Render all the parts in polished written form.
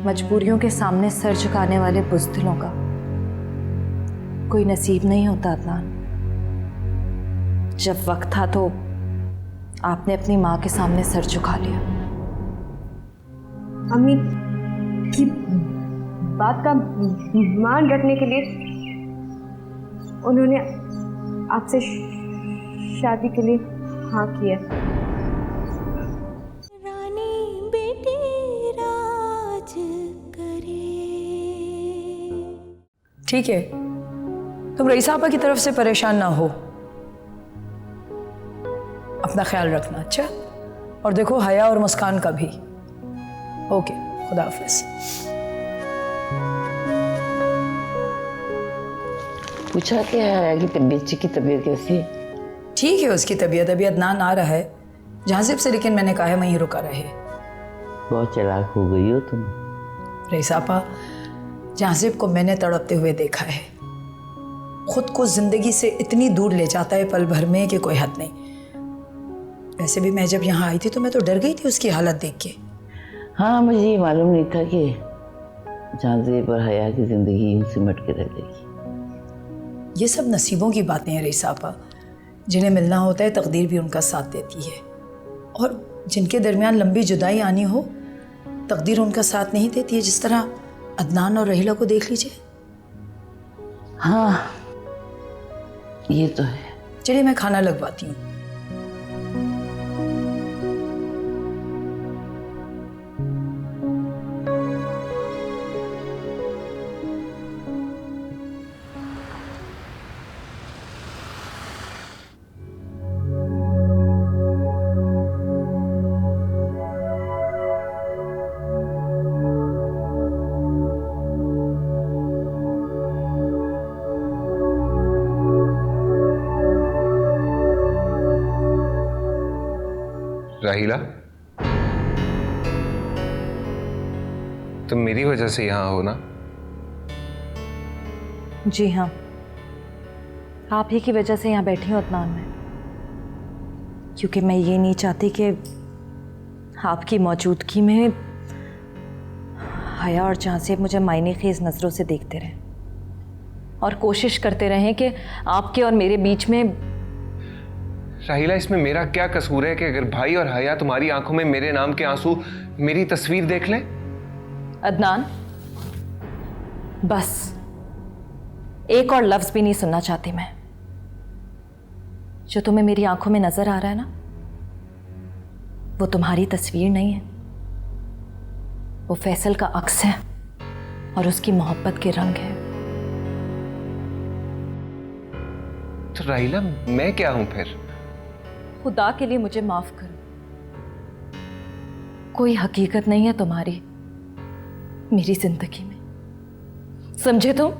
मजबूरियों के सामने सर झुकाने वाले बुज़दिलों का कोई नसीब नहीं होता अदनान। जब वक्त था तो आपने अपनी माँ के सामने सर झुका लिया। अम्मी की बात का मान रखने के लिए उन्होंने आपसे शादी के लिए हाँ किया। रानी बेटी राज करे। ठीक है, तुम रईसा आपा की तरफ से परेशान ना हो, अपना ख्याल रखना। अच्छा, और देखो हया और मुस्कान का भी। ओके, खुदा हाफिज। पूछा क्या है कि बच्ची की तबीयत कैसी है? ठीक है उसकी तबीयत, अभी अदनान आ रहा है जहाजिब से, लेकिन मैंने कहा है वहीं रुका रहे। बहुत चालाक हो गई हो तुम। रईसा आपा, जहाजिब को मैंने तड़पते हुए देखा है, खुद को जिंदगी से इतनी दूर ले जाता है पल भर में कि कोई हद नहीं। वैसे भी मैं जब यहाँ आई थी तो मैं तो डर गई थी उसकी हालत देख के। हाँ, मुझे ये मालूम नहीं था कि जहाजिब और हया की जिंदगी यूं सिमट के रह जाएगी। ये सब नसीबों की बातें हैं रईसा आपा, जिन्हें मिलना होता है तकदीर भी उनका साथ देती है, और जिनके दरमियान लंबी जुदाई आनी हो तकदीर उनका साथ नहीं देती है। जिस तरह अदनान और रहीला को देख लीजिए। हाँ, ये तो है। चलिए मैं खाना लगवाती हूँ। राहिला, तुम मेरी वजह से यहाँ हो ना? जी हाँ, आप ही की वजह से यहाँ बैठी हूँ अदनान में, क्योंकि मैं ये नहीं चाहती कि आपकी मौजूदगी में हया और जहाजिब मुझे मायने खेज नज़रों से देखते रहें और कोशिश करते रहें कि आपके और मेरे बीच में। राहिला, इसमें मेरा क्या कसूर है कि अगर भाई और हया तुम्हारी आंखों में मेरे नाम के आंसू, मेरी तस्वीर देख लें? अदनान, बस एक और लफ्ज भी नहीं सुनना चाहती मैं। जो तुम्हें मेरी आंखों में नजर आ रहा है ना, वो तुम्हारी तस्वीर नहीं है, वो फैसल का अक्स है और उसकी मोहब्बत के रंग है। तो राहिला, मैं क्या हूं फिर? खुदा के लिए मुझे माफ करो, कोई हकीकत नहीं है तुम्हारी मेरी जिंदगी में, समझे तुम?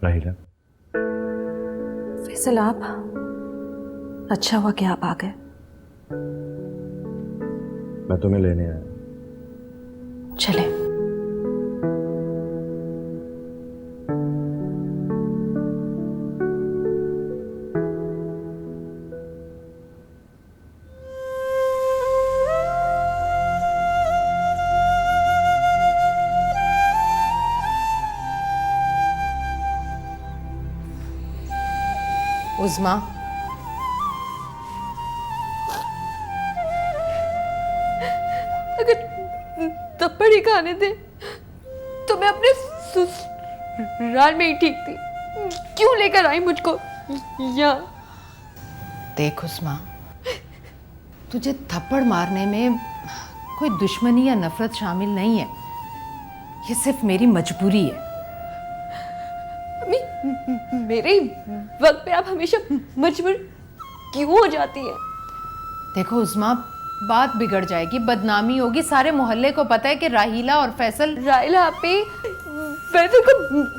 राहिला, फैसल, आप, अच्छा हुआ कि आप आ गए। मैं तुम्हें लेने आया। चले। उज़्मा, अगर थप्पड़ ही खाने थे तो मैं अपने ससुराल में ही ठीक थी, क्यों लेकर आई मुझको यहाँ? देख उज़्मा, तुझे थप्पड़ मारने में कोई दुश्मनी या नफरत शामिल नहीं है, ये सिर्फ मेरी मजबूरी है। मेरे वक्त पे आप हमेशा मजबूर क्यों हो जाती है? देखो उस्मा, बात बिगड़ जाएगी, बदनामी होगी, सारे मोहल्ले को पता है कि राहीला और फैसल। राहिला आपी फैसल को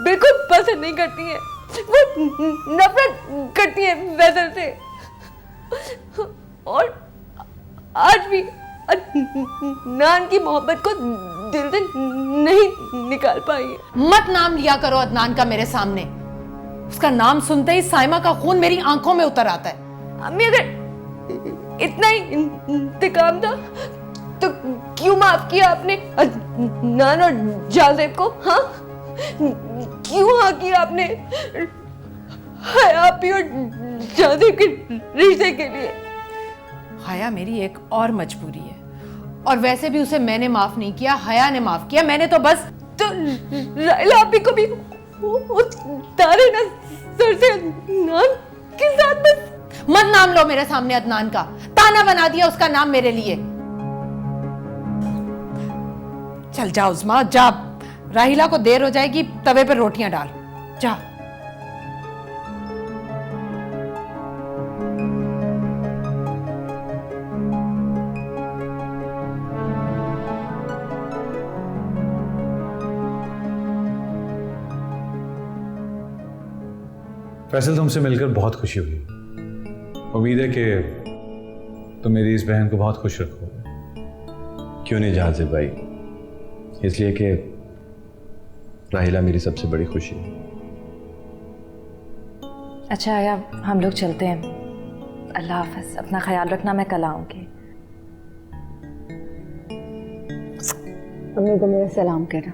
बिल्कुल पसंद नहीं करती है, वो नफरत करती है फैसल से, और आज भी अदनान की मोहब्बत को दिल से नहीं निकाल पाई है। मत नाम लिया करो अदनान का मेरे सामने। उसका नाम सुनते ही साइमा का खून मेरी आंखों में उतर आता है। अम्मी, अगर इतना ही इंतकाम था तो क्यों माफ किया आपने अदनान और जाज़ेब को? हाँ, क्यों हाँ किया आपने हयापी और जाज़ेब के रिश्ते के लिए? हया मेरी एक और मजबूरी है, और वैसे भी उसे मैंने माफ नहीं किया, हया ने माफ किया। मैंने तो बस तो राहिला आपी को भी उतारे ना सर से अदनान के साथ। बस मत नाम लो मेरे सामने अदनान का, ताना बना दिया उसका नाम मेरे लिए। चल जा उस्मा, जा, राहिला को देर हो जाएगी, तवे पर रोटियां डाल, जा। फैसल, तुमसे मिलकर बहुत खुशी हुई। उम्मीद है कि तुम मेरी इस बहन को बहुत खुश रखोगे। क्यों नहीं जाज़ेब भाई, इसलिए कि राहिला मेरी सबसे बड़ी खुशी है। अच्छा आया, हम लोग चलते हैं। अल्लाह हाफ़िज़, अपना ख्याल रखना, मैं कल आऊँगी। अम्मी को मेरा सलाम कहना।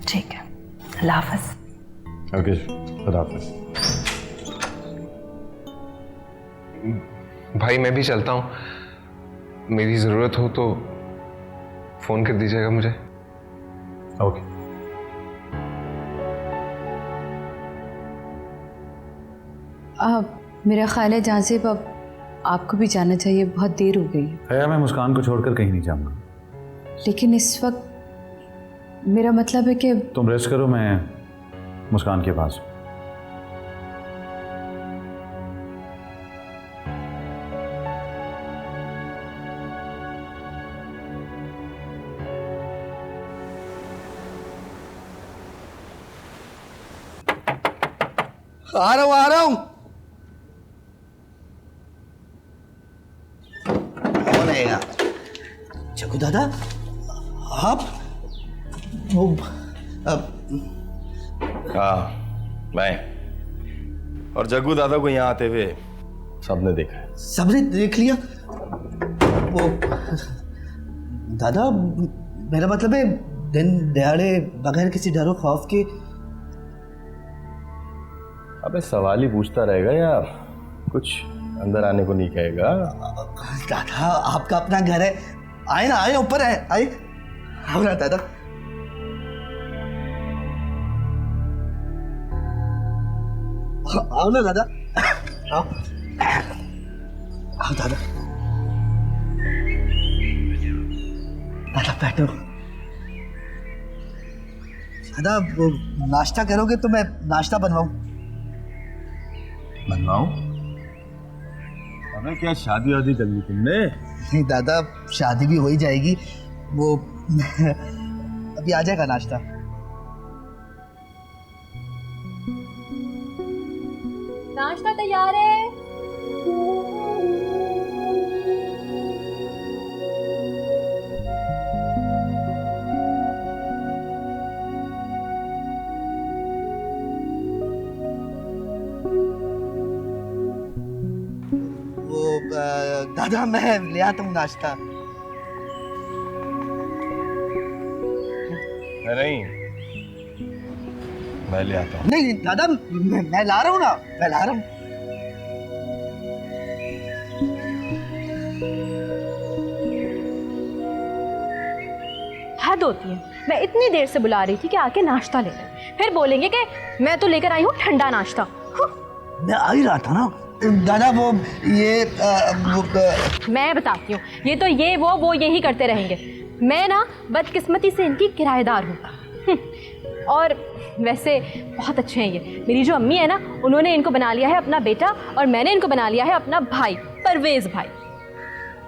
ठीक है, अल्लाह हाफ़िज़। ओके, खुदा हाफ़िज़। भाई मैं भी चलता हूँ, मेरी ज़रूरत हो तो फ़ोन कर दीजिएगा मुझे। ओके। मेरा ख्याल है जाज़ेब, अब आपको भी जाना चाहिए, बहुत देर हो गई। हया, मैं मुस्कान को छोड़कर कहीं नहीं जाऊँगा। लेकिन इस वक्त मेरा मतलब है कि तुम रेस्ट करो, मैं मुस्कान के पास। आ रहा हूं। कौन है यहाँ? जग्गू दादा, आप? वो हाँ, मैं। और जग्गू दादा को यहाँ आते हुए सबने देखा है। सबने देख लिया? वो दादा, मेरा मतलब है दिन दहाड़े बगैर किसी डरो खौफ के। अबे सवाल ही पूछता रहेगा यार, कुछ अंदर आने को नहीं कहेगा। दादा, आपका अपना घर है, आए ना, आए, ऊपर है, आए, आओ ना दादा। आओ ना दादा, आओ, आओ दादा। दादा बैठो। दादा, वो नाश्ता करोगे तो मैं नाश्ता बनवाऊं? बनवाऊं? अबे क्या शादी वादी कर ली तुमने? नहीं दादा, शादी भी हो ही जाएगी, वो अभी आ जाएगा नाश्ता। नाश्ता तैयार है। दादा, मैं ले आता हूँ नाश्ता। नहीं, मैं ले आता हूँ। नहीं दादा, मैं ला रहा हूँ ना, मैं ला रहा हूँ। हद होती है, मैं इतनी देर से बुला रही थी कि आके नाश्ता ले लें, फिर बोलेंगे कि मैं तो लेकर आई हूँ ठंडा नाश्ता। मैं आ ही रहा था ना दादा। वो ये मैं बताती हूँ, ये तो ये वो यही करते रहेंगे। मैं ना बदकिस्मती से इनकी किराएदार हूँ। और वैसे बहुत अच्छे हैं ये। मेरी जो अम्मी है ना, उन्होंने इनको बना लिया है अपना बेटा और मैंने इनको बना लिया है अपना भाई, परवेज भाई।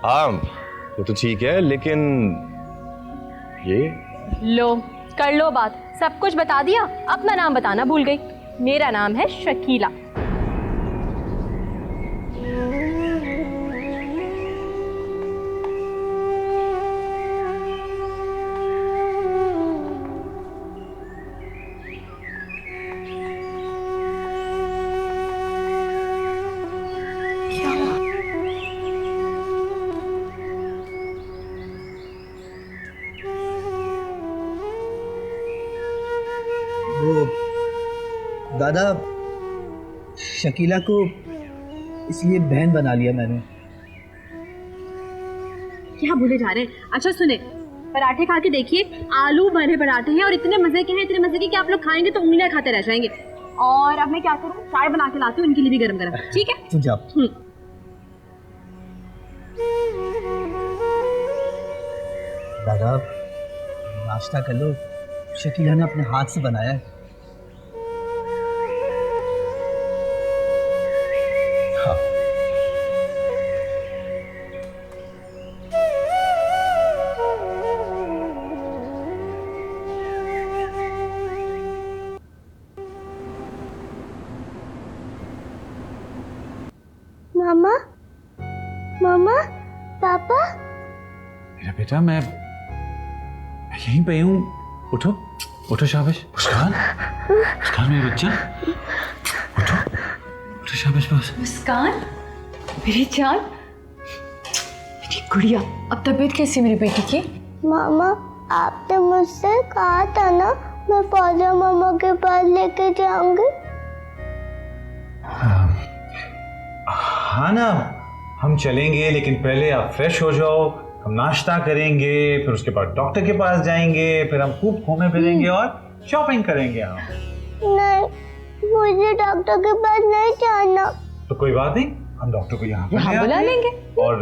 हाँ वो तो ठीक है, लेकिन ये लो कर लो बात, सब कुछ बता दिया। अपना नाम बताना भूल गई। मेरा नाम है शकीला। वो दादा, शकीला को इसलिए बहन बना लिया मैंने। क्या बोले जा रहे हैं? अच्छा सुने, पराठे खा के देखिए, आलू भरे पराठे हैं और इतने मजे के हैं, इतने मजे के कि आप लोग खाएंगे तो उंगलियां खाते रह जाएंगे। और अब मैं क्या करूँ, चाय बना के लाती हूँ इनके लिए भी गरम गरम, ठीक है? तू जा। दादा नाश्ता कर लो, शकीला ने अपने हाथ से बनाया है। मामा, मामा, पापा। मेरा बेटा, मैं यहीं पे हूँ। उठो उठो, शाबाश। मुस्कान, मुस्कान मेरे बच्चा, उठो उठो, शाबाश बस। मुस्कान मेरी जान, मेरी गुड़िया। अब तबीयत कैसी मेरी बेटी की? मामा, आपने मुझसे कहा था ना मैं फौजिया मामा के पास लेके जाऊंगी। हाँ ना, हम चलेंगे, लेकिन पहले आप फ्रेश हो जाओ, हम नाश्ता करेंगे, फिर उसके बाद डॉक्टर के पास जाएंगे, फिर हम खूब घूमे फिरेंगे और शॉपिंग करेंगे। हम नहीं, मुझे डॉक्टर के पास नहीं जाना। तो कोई बात नहीं, हम डॉक्टर को यहाँ बुला लेंगे। और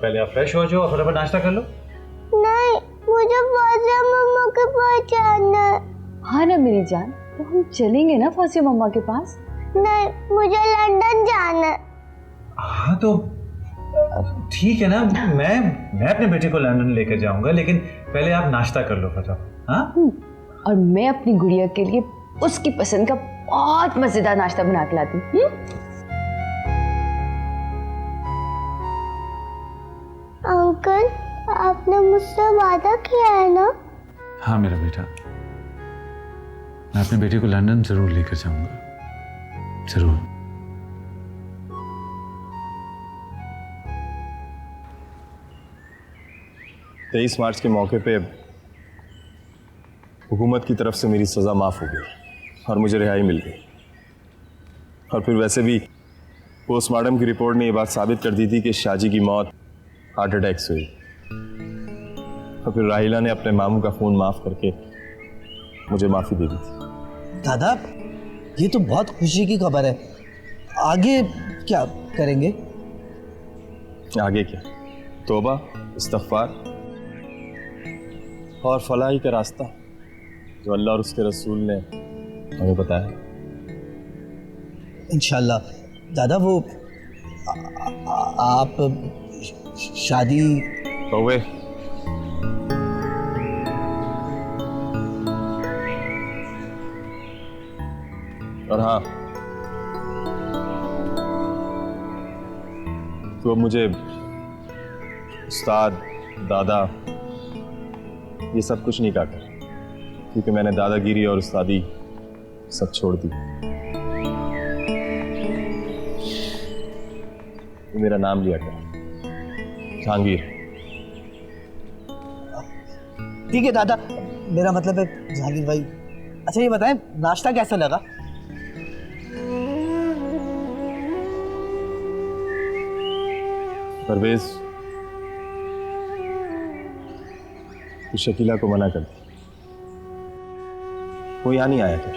पहले आप फ्रेश हो जाओ और फटाफट नाश्ता कर लो। नहीं, मुझे फौजिया मामा के पास जाना है। हाँ ना मेरी जान, तो हम चलेंगे ना फौजिया मम्मा के पास। नहीं, मुझे लंदन जाना है। हाँ तो ठीक है ना, मैं अपने बेटे को लंदन लेकर जाऊंगा, लेकिन पहले आप नाश्ता कर लो फटाफट। हाँ, और मैं अपनी गुड़िया के लिए उसकी पसंद का बहुत मजेदार नाश्ता बना के लाती हूँ। अंकल, आपने मुझसे वादा किया है ना? हाँ मेरा बेटा, मैं अपने बेटे को लंदन जरूर लेकर जाऊंगा, जरूर। तेईस मार्च के मौके पे हुकूमत की तरफ से मेरी सज़ा माफ़ हो गई और मुझे रिहाई मिल गई। और फिर वैसे भी पोस्टमार्टम की रिपोर्ट ने ये बात साबित कर दी थी कि शाजी की मौत हार्ट अटैक से हुई। और फिर राहिला ने अपने मामू का फ़ोन माफ़ करके मुझे माफ़ी दे दी थी। दादा, ये तो बहुत खुशी की खबर है। आगे क्या करेंगे? आगे क्या, तौबा, इस्तग़फ़ार और फलाही का रास्ता जो अल्लाह और उसके रसूल ने हमें बताया। इंशाल्लाह। दादा, वो आप शादी कौवे, और हाँ, तो मुझे उस्ताद, दादा, ये सब कुछ नहीं कहता, क्योंकि मैंने दादागिरी और उस्तादी सब छोड़ दी। तो मेरा नाम लिया कर, जहांगीर। ठीक है दादा, मेरा मतलब है जहांगीर भाई। अच्छा ये बताएं, नाश्ता कैसा लगा? परवेज, तू शकीला को मना कर दे, वो यहाँ नहीं आया क्या?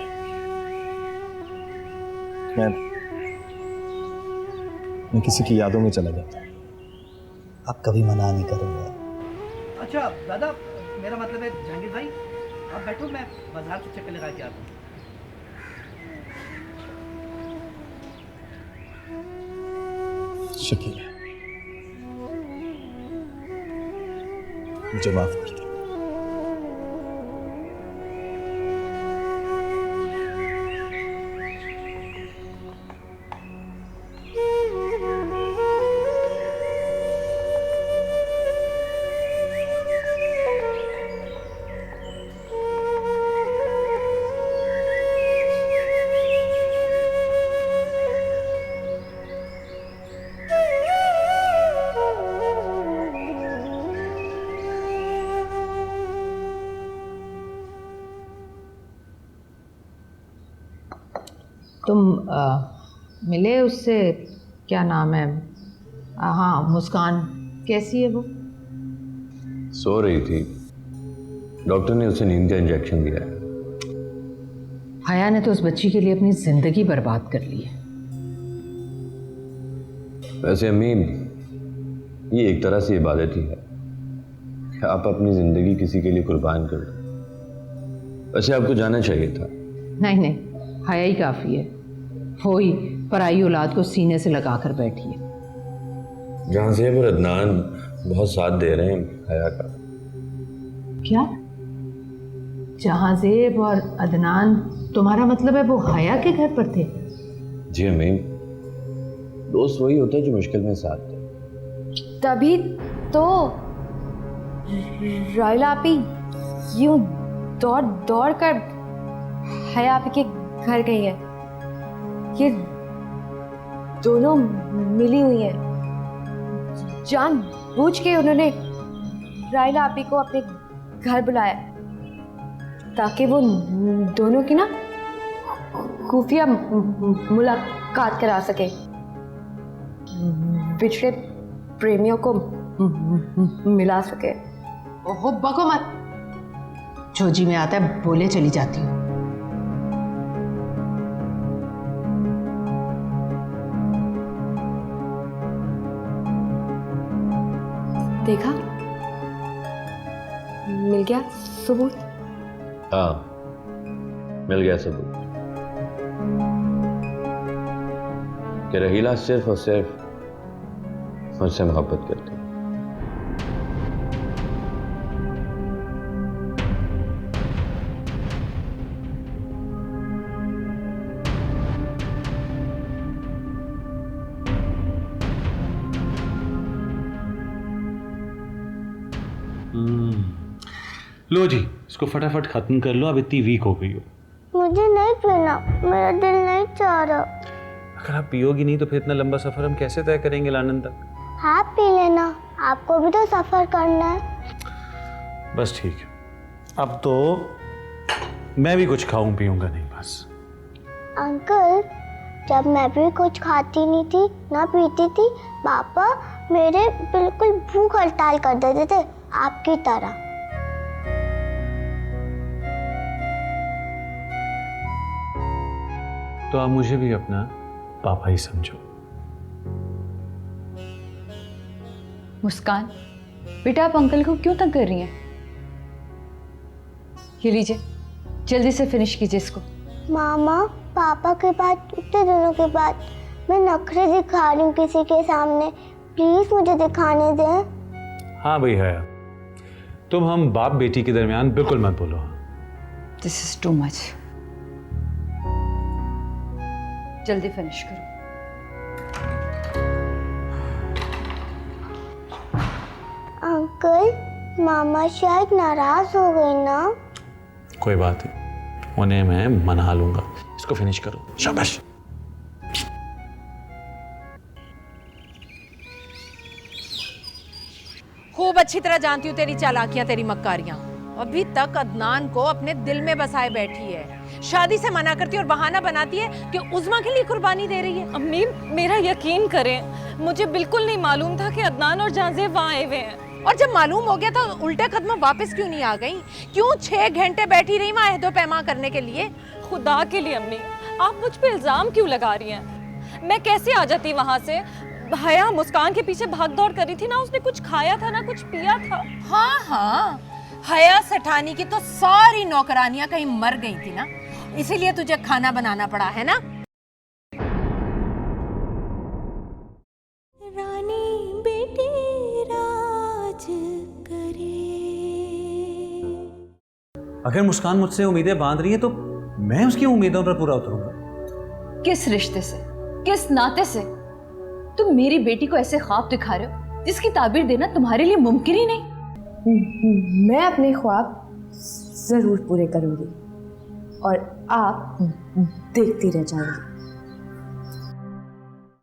मैं किसी की यादों में चला जाता। आप कभी मना नहीं करोगे। अच्छा दादा, मेरा मतलब है जहांगीर भाई, आप बैठो, मैं बाजार से चक्कर लगा के आता हूँ। शकील, मुझे माफ कर दे। तुम मिले उससे, क्या नाम है, हाँ मुस्कान, कैसी है वो? सो रही थी, डॉक्टर ने उसे नींद का इंजेक्शन दिया है। हया ने तो उस बच्ची के लिए अपनी जिंदगी बर्बाद कर ली है। वैसे अम्मी, ये एक तरह से इबादत ही है कि आप अपनी जिंदगी किसी के लिए कुर्बान कर दो। वैसे आपको जाना चाहिए था। नहीं नहीं, हया ही काफ़ी है। वो ही पराई औलाद को सीने से लगा कर बैठी है। जहांज़ेब और अदनान बहुत साथ दे रहे हैं हया का। क्या? जहांज़ेब और अदनान, तुम्हारा मतलब है वो हया के घर पर थे? जी अम्मी, दोस्त वही होता है जो मुश्किल में साथ दे। तभी तो रायला आपी यूं दौड़ दौड़ कर हया आपी के घर गई है। ये दोनों मिली हुई है। जानबूझ के उन्होंने रायला आपी को अपने घर बुलाया ताकि वो दोनों की ना खुफिया मुलाकात करा सके, बिछड़े प्रेमियों को मिला सके। ओहो बको मत, जो जी में आता है बोले चली जाती हूँ। देखा, मिल गया सबूत। हाँ, मिल गया सबूत कि रहीला सिर्फ और सिर्फ मुझसे मोहब्बत करती है। लो जी, इसको फटाफट खत्म कर लो, अब इतनी वीक हो गई हो। मुझे नहीं पीना, मेरा दिल नहीं चाह रहा। अगर आप पियोगी नहीं तो फिर इतना लंबा सफर हम कैसे तय करेंगे लानन तक? आप पी लेना, आपको भी तो सफर करना है। बस ठीक है, अब तो मैं भी कुछ खाऊं पीऊंगा नहीं बस। अंकल, जब मैं भी कुछ खाती नहीं थी ना पीती थी, पापा मेरे बिल्कुल भूख हड़ताल कर देते थे, आपकी तरह। तो आप मुझे भी अपना पापा ही समझो। मुस्कान, बेटा आप अंकल को क्यों तंग कर रही हैं? ये लीजिए, जल्दी से फिनिश कीजिए इसको। मामा, पापा के बाद इतने दिनों के बाद मैं नखरे दिखा रही हूँ किसी के सामने, प्लीज मुझे दिखाने दें। हाँ भाई है, तुम हम बाप बेटी के दरमियान बिल्कुल मत बोलो। This is too much. जल्दी फिनिश करो। अंकल, मामा शायद नाराज हो गई ना? कोई बात नहीं, उन्हें मैं मना लूंगा। इसको फिनिश करो, शाबाश। खूब अच्छी तरह जानती हूँ तेरी चालाकियां, तेरी मक्कारियां। अभी तक अदनान को अपने दिल में बसाए बैठी है, शादी से मना करती है और बहाना बनाती है कि उज़मा के लिए कुर्बानी दे रही है। अम्मी, मेरा यकीन करें, मुझे बिल्कुल नहीं मालूम था कि अदनान और जहांज़ेब वहाँ आए हुए हैं। और जब मालूम हो गया तो उल्टे कदम वापस क्यों नहीं आ गई? क्यों 6 घंटे बैठी रही वहाँ अहदो पैमा करने के लिए? खुदा के लिए अम्मी, आप मुझ पे इल्ज़ाम क्यों लगा रही हैं? मैं कैसे आ जाती वहाँ से? हया मुस्कान के पीछे भाग दौड़ करी थी ना, उसने कुछ खाया था ना कुछ पिया था। हाँ हाँ, हया सेठानी की तो सारी नौकरानियां कहीं मर गई थी ना, इसीलिए तुझे खाना बनाना पड़ा है ना। अगर मुस्कान मुझसे उम्मीदें बांध रही है तो मैं उसकी उम्मीदों पर पूरा उतरूंगा। किस रिश्ते से, किस नाते से तुम मेरी बेटी को ऐसे ख्वाब दिखा रहे हो जिसकी ताबीर देना तुम्हारे लिए मुमकिन ही नहीं? मैं अपने ख्वाब जरूर पूरे करूंगी और आप देखती रह जाएंगी।